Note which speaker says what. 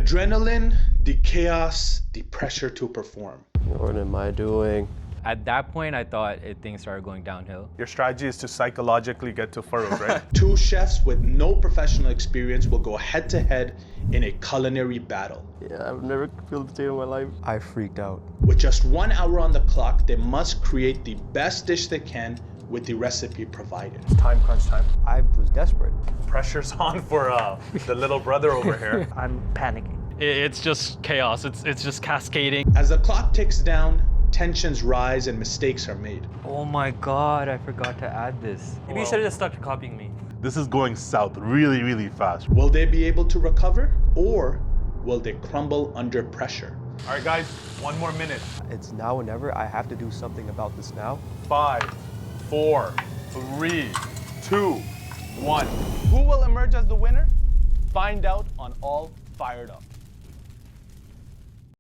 Speaker 1: adrenaline, the chaos, the pressure to perform.
Speaker 2: What am I doing?
Speaker 3: At that point, I thought things started going downhill.
Speaker 4: Your strategy is to psychologically get to furrows, right?
Speaker 1: Two chefs with no professional experience will go head to head in a culinary battle.
Speaker 2: Yeah, I've never felt the same in my life. I freaked out.
Speaker 1: With just 1 hour on the clock, they must create the best dish they can with the recipe provided.
Speaker 4: Time crunch time.
Speaker 2: I was desperate.
Speaker 4: Pressure's on for the little brother over here.
Speaker 5: I'm panicking.
Speaker 6: It's just chaos. It's just cascading.
Speaker 1: As the clock ticks down, tensions rise and mistakes are made.
Speaker 3: Oh my God, I forgot to add this.
Speaker 5: Maybe you should have just stuck to copying me.
Speaker 7: This is going south really, really fast.
Speaker 1: Will they be able to recover, or will they crumble under pressure?
Speaker 4: All right, guys, 1 more minute.
Speaker 2: It's now or never. I have to do something about this now.
Speaker 4: 5, 4, 3, 2, 1. Who will emerge as the winner? Find out on All Fired Up.